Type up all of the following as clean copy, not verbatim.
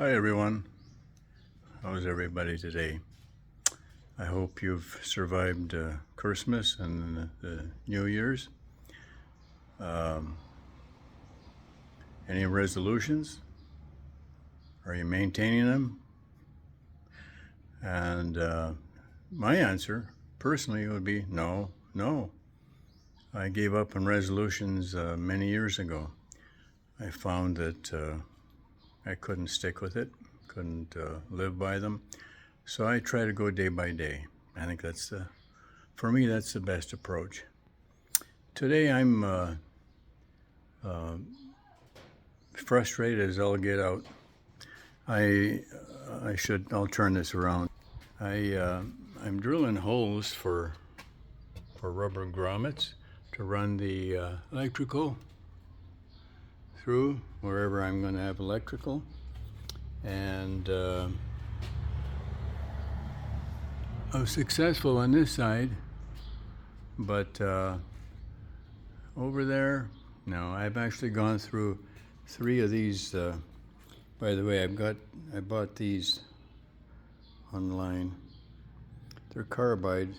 Hi everyone, how's everybody today? I hope you've survived Christmas and the New Year's. Any resolutions? Are you maintaining them? And my answer personally would be no. I gave up on resolutions many years ago. I found that I couldn't stick with it, couldn't live by them. So I try to go day by day. I think for me, that's the best approach. Today I'm frustrated as all get out. I'll turn this around. I'm drilling holes for rubber grommets to run the electrical through wherever I'm going to have electrical. And I was successful on this side, but over there, no. I've actually gone through 3 of these. By the way, I bought these online. They're carbide.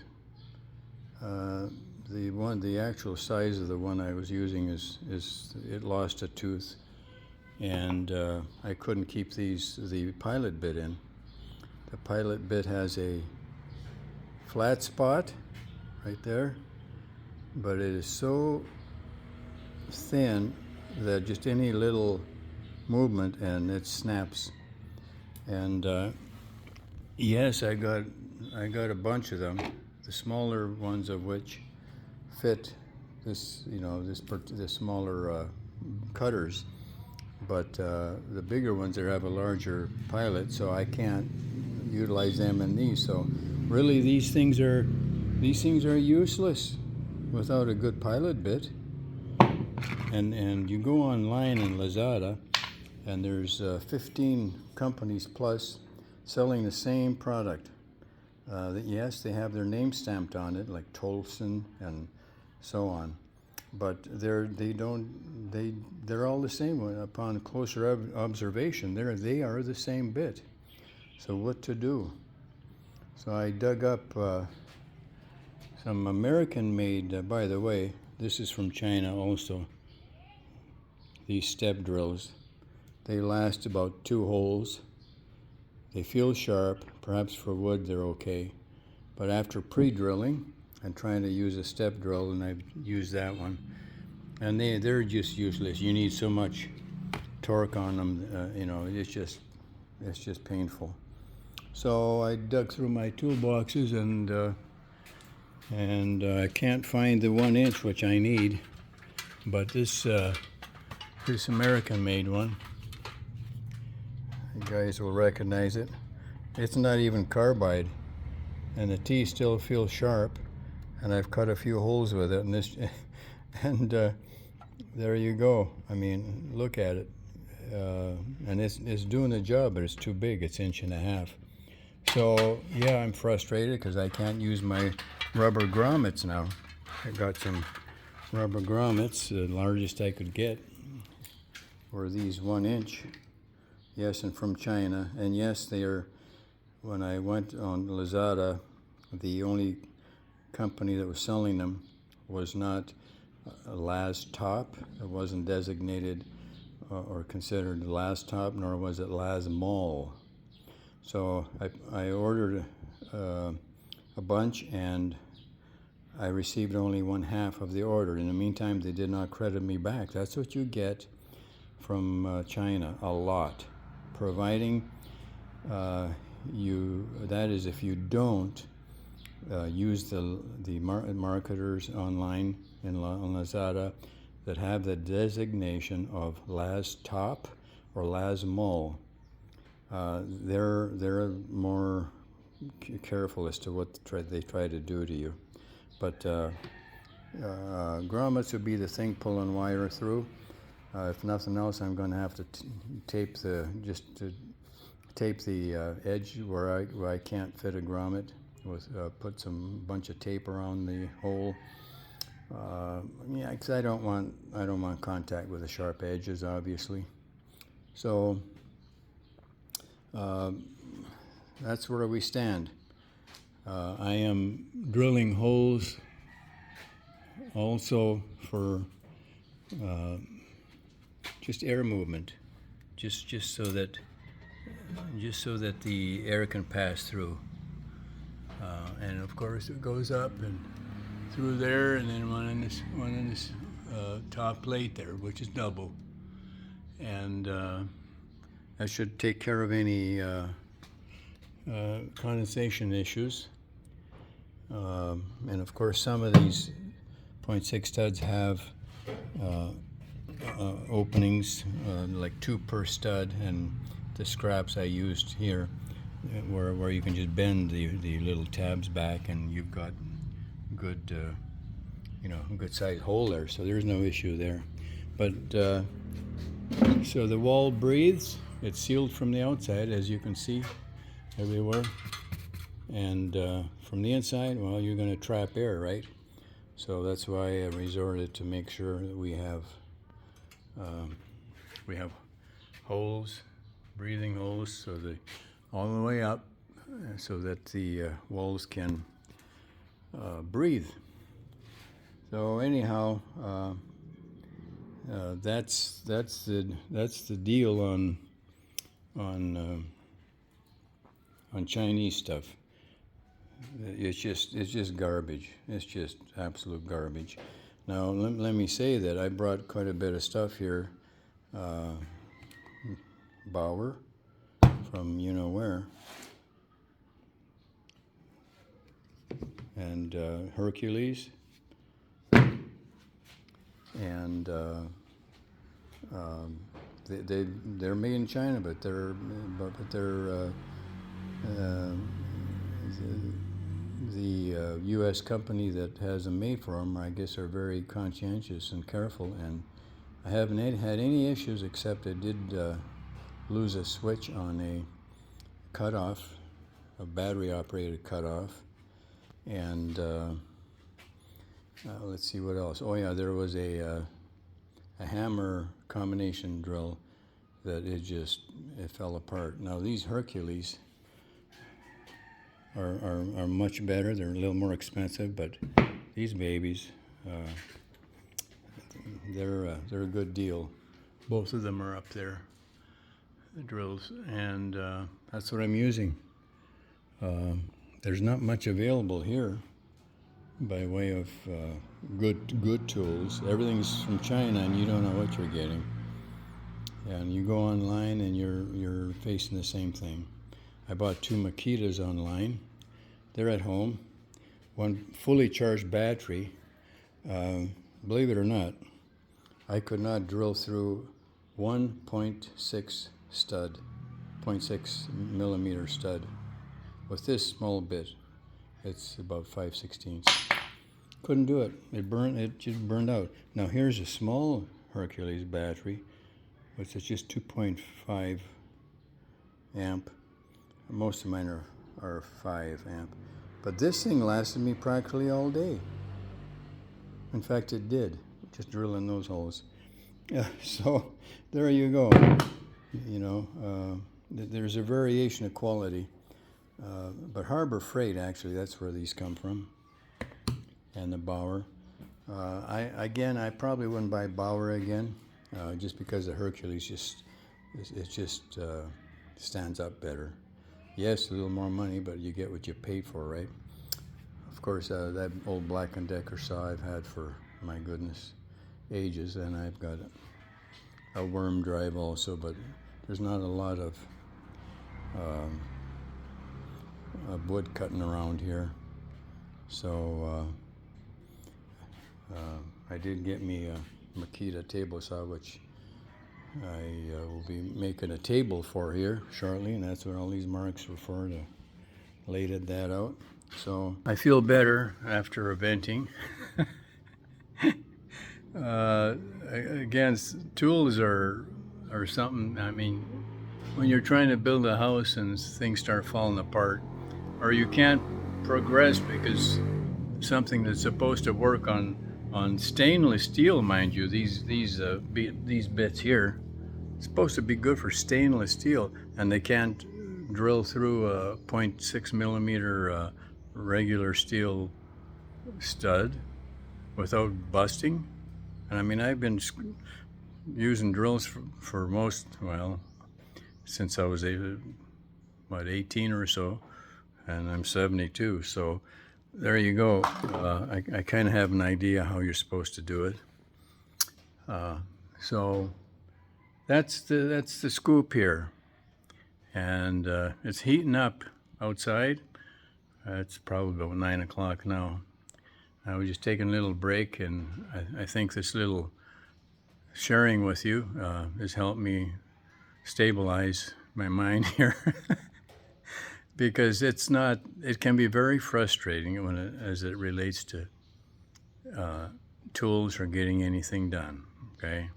The actual size of the one I was using is it lost a tooth, and I couldn't keep the pilot bit in. The pilot bit has a flat spot right there, but it is so thin that just any little movement and it snaps. And yes, I got a bunch of them, the smaller ones of which fit this, the smaller cutters, but the bigger ones that have a larger pilot, so I can't utilize them in these. So really, these things are useless without a good pilot bit. And you go online in Lazada, and there's 15 companies plus selling the same product. Yes, they have their name stamped on it, like Tolson and so on, but they're all the same. Upon closer observation, they are the same bit. So what to do? So I dug up some American-made. By the way, this is from China also. These step drills, they last about 2 holes. They feel sharp. Perhaps for wood they're okay, but after pre-drilling and trying to use a step drill, and I've used that one, and they're just useless. You need so much torque on them. It's just painful. So I dug through my toolboxes, and I can't find the 1-inch which I need, but this American-made one, you guys will recognize it. It's not even carbide, and the teeth still feel sharp, and I've cut a few holes with it, and there you go. I mean, look at it, and it's doing the job, but it's too big. It's 1.5 inches. So yeah, I'm frustrated because I can't use my rubber grommets now. I got some rubber grommets, the largest I could get were these 1-inch. Yes, and from China. And yes, they are. When I went on Lazada, the only company that was selling them was not Laz Top. It wasn't designated or considered Laz Top, nor was it Laz Mall. So I ordered a bunch, and I received only 1/2 of the order. In the meantime, they did not credit me back. That's what you get from China, a lot. Providing that is if you don't use the marketers online on Lazada that have the designation of Laz Top or Laz Mall. They're more careful as to what they try to do to you. But grommets would be the thing pulling wire through. If nothing else, I'm going to have to tape the edge where I can't fit a grommet. Put some bunch of tape around the hole. Because I don't want contact with the sharp edges, obviously. So that's where we stand. I am drilling holes also for just air movement, just so that the air can pass through. And of course it goes up and through there, and then one in this top plate there, which is double, and that should take care of any condensation issues. And of course some of these 0.6 studs have openings, like 2 per stud, and the scraps I used here, where you can just bend the little tabs back, and you've got good, good sized hole there. So there's no issue there. But so the wall breathes. It's sealed from the outside, as you can see everywhere, and from the inside, well, you're going to trap air, right? So that's why I resorted to make sure that we have holes, breathing holes, so all the way up, so that the walls can breathe. So anyhow, that's the deal on Chinese stuff. It's just garbage. It's just absolute garbage. Now let me say that I brought quite a bit of stuff here. Bauer from you know where, and Hercules, and they're made in China, but they're the U.S. company that has them made for them, I guess, are very conscientious and careful, and I haven't had any issues, except I did lose a switch on a cutoff, a battery-operated cutoff, and let's see what else. Oh yeah, there was a hammer combination drill that it fell apart. Now these Hercules are much better. They're a little more expensive, but these babies, they're a good deal. Both of them are up there, the drills, and that's what I'm using. There's not much available here by way of good tools. Everything's from China, and you don't know what you're getting. And you go online, and you're facing the same thing. I bought 2 Makitas online. They're at home. One fully charged battery. Believe it or not, I could not drill through 1.6 stud, 0.6 millimeter stud with this small bit. It's about 5/16. Couldn't do it. It just burned out. Now here's a small Hercules battery, which is just 2.5 amp. Most of mine are 5 amp. But this thing lasted me practically all day. In fact, it did, just drilling those holes. Yeah, so there you go. You know, there's a variation of quality. But Harbor Freight, actually, that's where these come from. And the Bauer. I probably wouldn't buy Bauer again, just because the Hercules just stands up better. Yes, a little more money, but you get what you pay for, right? Of course, that old Black & Decker saw I've had for, my goodness, ages, and I've got a worm drive also, but there's not a lot of wood cutting around here. So I did get me a Makita table saw, which I will be making a table for here shortly, and that's what all these marks were for, to laid that out. So I feel better after venting. Again, tools are something. I mean, when you're trying to build a house and things start falling apart, or you can't progress because something that's supposed to work on stainless steel, mind you, these bits here, it's supposed to be good for stainless steel, and they can't drill through a .6 millimeter regular steel stud without busting. And I mean, I've been using drills for most, well, since I was 18 or so, and I'm 72. So there you go. I kind of have an idea how you're supposed to do it. So that's the scoop here, and it's heating up outside. It's probably about 9 o'clock now. I was just taking a little break, and I think this little sharing with you has helped me stabilize my mind here. Because it can be very frustrating as it relates to tools or getting anything done, okay?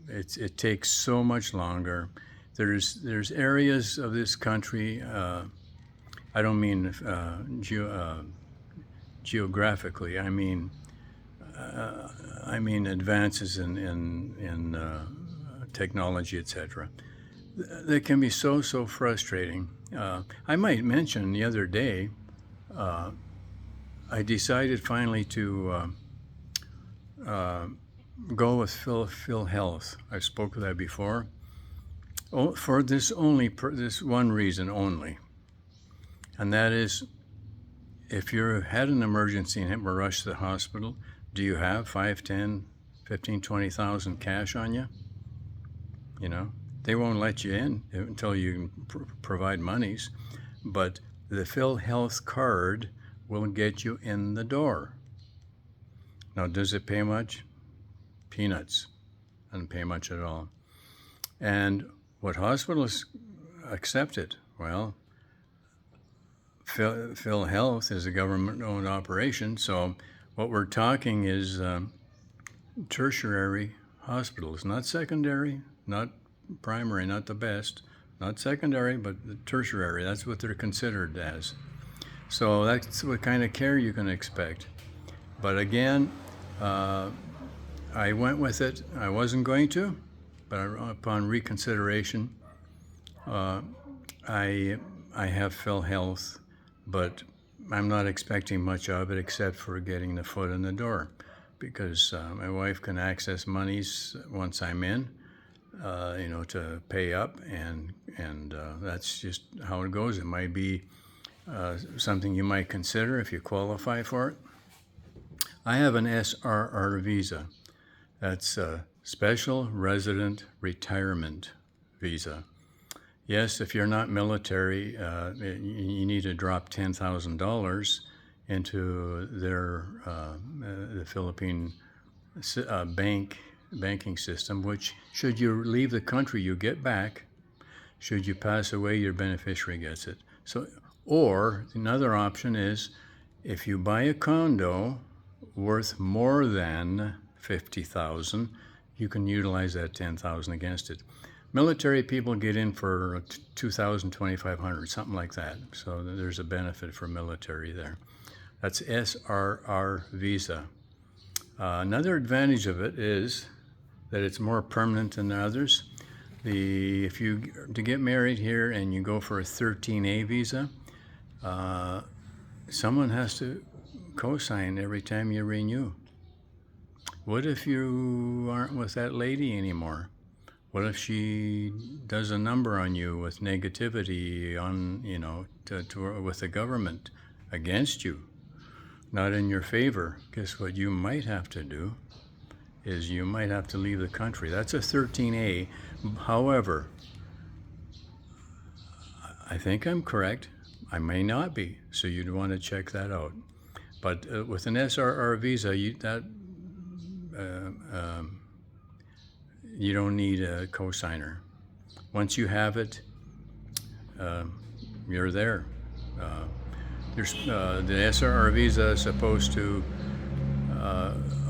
It takes so much longer. There's areas of this country, I don't mean geographically, I mean advances in technology, etc. That can be so frustrating. I might mention the other day, I decided finally to go with Phil Health. I spoke of that before. For this one reason only, and that is, if you had an emergency and were rushed to the hospital, do you have 5, 10, 15, 20,000 cash on you? You know, they won't let you in until you provide monies, but the Phil Health card will get you in the door. Now, does it pay much? Peanuts. Doesn't pay much at all. And what hospitals accept it? Well, Phil Health is a government-owned operation, so what we're talking is tertiary hospitals, not secondary, not primary, not the best, not secondary, but tertiary. That's what they're considered as. So that's what kind of care you can expect. But again, I went with it. I wasn't going to, but upon reconsideration, I have Phil Health, but I'm not expecting much of it except for getting the foot in the door, because my wife can access monies once I'm in, to pay up, and that's just how it goes. It might be something you might consider if you qualify for it. I have an SRR visa. That's a Special Resident Retirement Visa. Yes, if you're not military, you need to drop $10,000 into their the Philippine banking system, which, should you leave the country, you get back. Should you pass away, your beneficiary gets it. So, or another option is, if you buy a condo worth more than $50,000, you can utilize that $10,000 against it. Military people get in for $2,000, $2,500, something like that. So there's a benefit for military there. That's SRR visa. Another advantage of it is that it's more permanent than the others. If you to get married here and you go for a 13A visa, someone has to co-sign every time you renew. What if you aren't with that lady anymore? What if she does a number on you with negativity on, with the government against you, not in your favor? Guess what you might have to do is you might have to leave the country. That's a 13A. However, I think I'm correct. I may not be, so you'd want to check that out. But with an SRR visa, you don't need a cosigner. Once you have it, you're there. The SRR visa is supposed to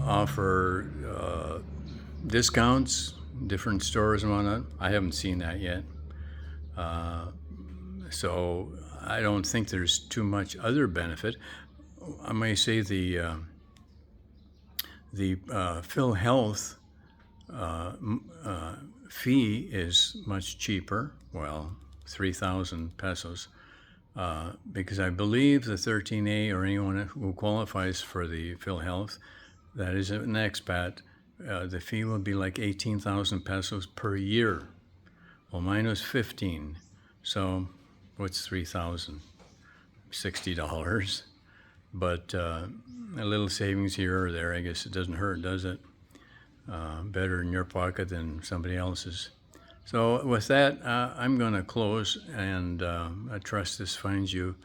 offer discounts, different stores and whatnot. I haven't seen that yet. So I don't think there's too much other benefit. I may say the Phil Health fee is much cheaper, well, 3,000 pesos, because I believe the 13A or anyone who qualifies for the PhilHealth, that is an expat, the fee will be like 18,000 pesos per year. Well, mine was 15, so what's 3,000? $60. But a little savings here or there, I guess it doesn't hurt, does it? Better in your pocket than somebody else's. So with that, I'm going to close, and I trust this finds you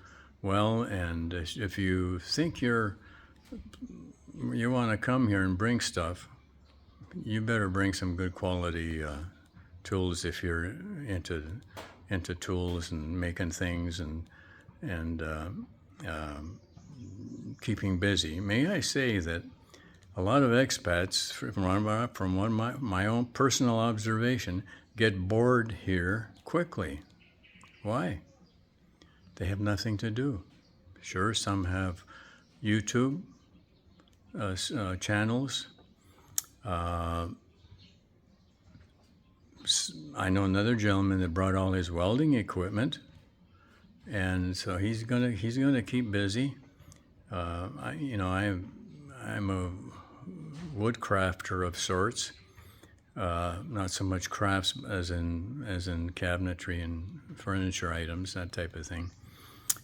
well. And if you think you want to come here and bring stuff, you better bring some good quality tools if you're into tools and making things and keeping busy. May I say that a lot of expats, from my own personal observation, get bored here quickly. Why? They have nothing to do. Sure, some have YouTube channels. I know another gentleman that brought all his welding equipment, and so he's gonna keep busy. I'm a woodcrafter of sorts. Not so much crafts as in cabinetry and furniture items, that type of thing.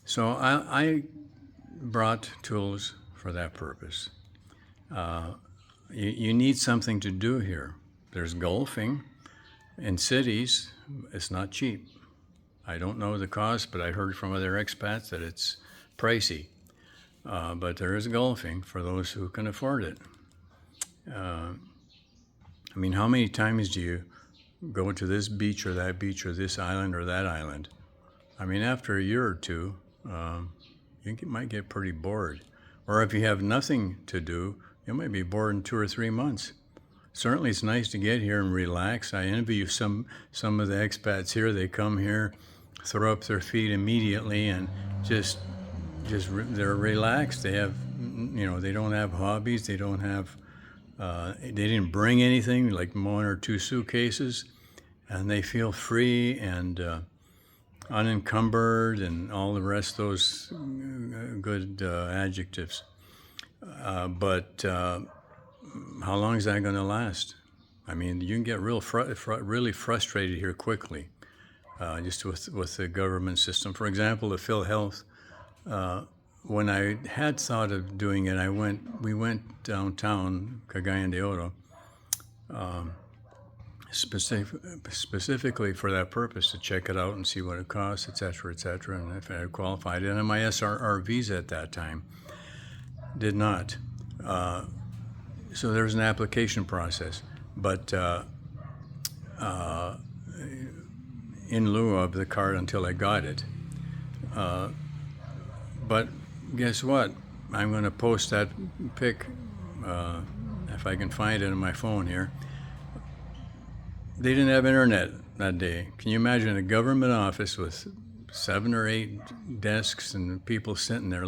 So I brought tools for that purpose. You need something to do here. There's golfing in cities. It's not cheap. I don't know the cost, but I heard from other expats that it's pricey. But there is golfing for those who can afford it. I mean, how many times do you go to this beach or that beach or this island or that island? I mean, after a year or two, you might get pretty bored. Or if you have nothing to do, you might be bored in 2 or 3 months. Certainly it's nice to get here and relax. I envy you some of the expats here. They come here, throw up their feet immediately, and just they're relaxed. They have, they don't have hobbies. They don't have, they didn't bring anything, like 1 or 2 suitcases, and they feel free and unencumbered and all the rest of those good adjectives. But how long is that going to last? I mean, you can get really frustrated here quickly, just with the government system. For example, the PhilHealth. When I had thought of doing it, we went downtown, Cagayan de Oro, specifically for that purpose, to check it out and see what it costs, et cetera, and if I had qualified. And my SRR visa at that time did not. So there's an application process, but in lieu of the card until I got it. But guess what? I'm going to post that pic, if I can find it on my phone here. They didn't have internet that day. Can you imagine a government office with 7 or 8 desks and people sitting there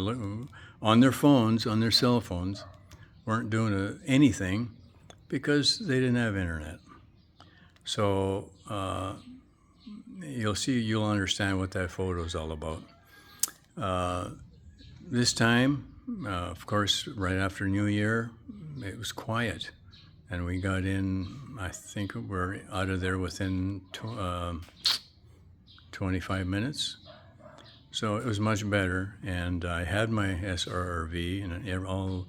on their phones, on their cell phones, weren't doing anything because they didn't have internet. So you'll understand what that photo is all about. This time, of course, right after New Year, it was quiet, and we got in, I think we're out of there within 25 minutes. So it was much better, and I had my SRRV, and all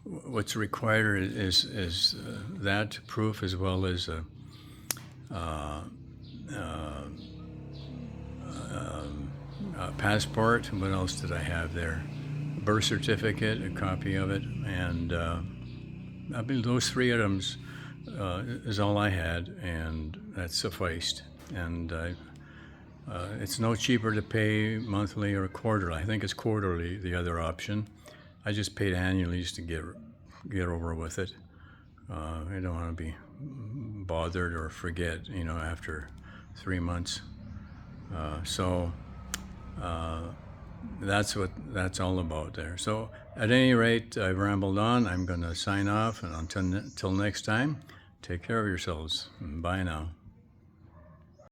what's required is that proof, as well as a passport. What else did I have there? Birth certificate, a copy of it, and I mean, those 3 items is all I had, and that sufficed. And it's no cheaper to pay monthly or quarterly. I think it's quarterly, the other option. I just paid annually just to get over with it. I don't want to be bothered or forget, after 3 months. So that's what that's all about there. So at any rate, I've rambled on. I'm going to sign off, and until next time, take care of yourselves. Bye now.